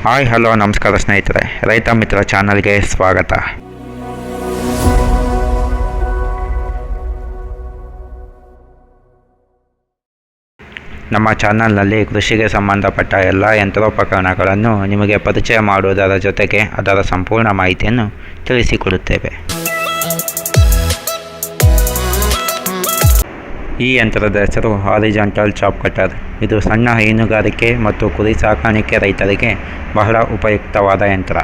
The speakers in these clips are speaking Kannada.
ಹಾಯ್ ಹಲೋ ನಮಸ್ಕಾರ ಸ್ನೇಹಿತರೆ, ರೈತ ಮಿತ್ರ ಚಾನಲ್ಗೆ ಸ್ವಾಗತ. ನಮ್ಮ ಚಾನಲ್ನಲ್ಲಿ ಕೃಷಿಗೆ ಸಂಬಂಧಪಟ್ಟ ಎಲ್ಲ ಯಂತ್ರೋಪಕರಣಗಳನ್ನು ನಿಮಗೆ ಪರಿಚಯ ಮಾಡುವುದರ ಜೊತೆಗೆ ಅದರ ಸಂಪೂರ್ಣ ಮಾಹಿತಿಯನ್ನು ತಿಳಿಸಿಕೊಡುತ್ತೇವೆ. ಈ ಯಂತ್ರದ ಹೆಸರು ಹಾರಿಜಾಂಟಲ್ ಚಾಪ್ ಕಟರ್. ಇದು ಸಣ್ಣ ಹೈನುಗಾರಿಕೆ ಮತ್ತು ಕುರಿ ಸಾಕಾಣಿಕೆ ರೈತರಿಗೆ ಬಹಳ ಉಪಯುಕ್ತವಾದ ಯಂತ್ರ.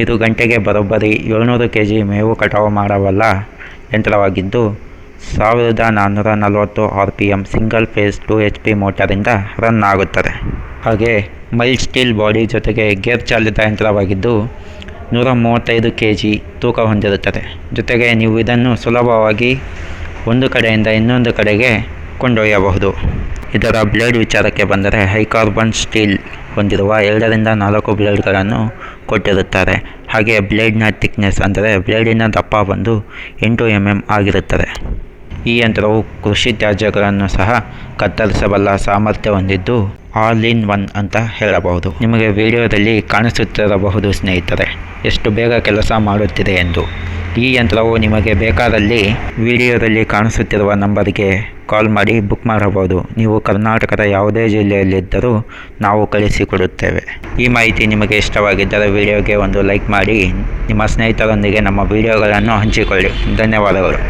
ಇದು ಗಂಟೆಗೆ ಬರೋಬ್ಬರಿ 700 kg ಮೇವು ಕಟಾವು ಮಾಡಬಲ್ಲ ಯಂತ್ರವಾಗಿದ್ದು 1440 RPM ಸಿಂಗಲ್ ಫೇಸ್ 2 HP ಮೋಟರಿಂದ ರನ್ ಆಗುತ್ತದೆ. ಹಾಗೆ ಮೈಲ್ಡ್ ಸ್ಟೀಲ್ ಬಾಡಿ ಜೊತೆಗೆ ಗೇರ್ ಚಾಲಿತ ಯಂತ್ರವಾಗಿದ್ದು 135 kg ತೂಕ ಹೊಂದಿರುತ್ತದೆ. ಜೊತೆಗೆ ನೀವು ಇದನ್ನು ಸುಲಭವಾಗಿ ಒಂದು ಕಡೆಯಿಂದ ಇನ್ನೊಂದು ಕಡೆಗೆ ಕೊಂಡೊಯ್ಯಬಹುದು. ಇದರ ಬ್ಲೇಡ್ ವಿಚಾರಕ್ಕೆ ಬಂದರೆ ಹೈ ಕಾರ್ಬನ್ ಸ್ಟೀಲ್ ಹೊಂದಿರುವ 2 ರಿಂದ 4 ಬ್ಲೇಡ್ಗಳನ್ನು ಕೊಟ್ಟಿರುತ್ತಾರೆ. ಹಾಗೆ ಬ್ಲೇಡ್ನ ಥಿಕ್ನೆಸ್ ಅಂದರೆ ಬ್ಲೇಡಿನ ದಪ್ಪ ಬಂದು 8 mm ಆಗಿರುತ್ತದೆ. ಈ ಯಂತ್ರವು ಕೃಷಿ ತ್ಯಾಜ್ಯಗಳನ್ನು ಸಹ ಕತ್ತರಿಸಬಲ್ಲ ಸಾಮರ್ಥ್ಯ ಹೊಂದಿದ್ದು ಆಲ್ ಇನ್ ಒನ್ ಅಂತ ಹೇಳಬಹುದು. ನಿಮಗೆ ವಿಡಿಯೋದಲ್ಲಿ ಕಾಣಿಸುತ್ತಿರಬಹುದು ಸ್ನೇಹಿತರೆ, ಎಷ್ಟು ಬೇಗ ಕೆಲಸ ಮಾಡುತ್ತಿದೆ ಎಂದು. ಈ ಯಂತ್ರವು ನಿಮಗೆ ಬೇಕಾದಲ್ಲಿ ವಿಡಿಯೋದಲ್ಲಿ ಕಾಣಿಸುತ್ತಿರುವ ನಂಬರ್ಗೆ ಕಾಲ್ ಮಾಡಿ ಬುಕ್ ಮಾಡಬಹುದು. ನೀವು ಕರ್ನಾಟಕದ ಯಾವುದೇ ಜಿಲ್ಲೆಯಲ್ಲಿದ್ದರೂ ನಾವು ಕಳಿಸಿಕೊಡುತ್ತೇವೆ. ಈ ಮಾಹಿತಿ ನಿಮಗೆ ಇಷ್ಟವಾಗಿದ್ದರೆ ವಿಡಿಯೋಗೆ ಒಂದು ಲೈಕ್ ಮಾಡಿ, ನಿಮ್ಮ ಸ್ನೇಹಿತರೊಂದಿಗೆ ನಮ್ಮ ವಿಡಿಯೋಗಳನ್ನು ಹಂಚಿಕೊಳ್ಳಿ. ಧನ್ಯವಾದಗಳು.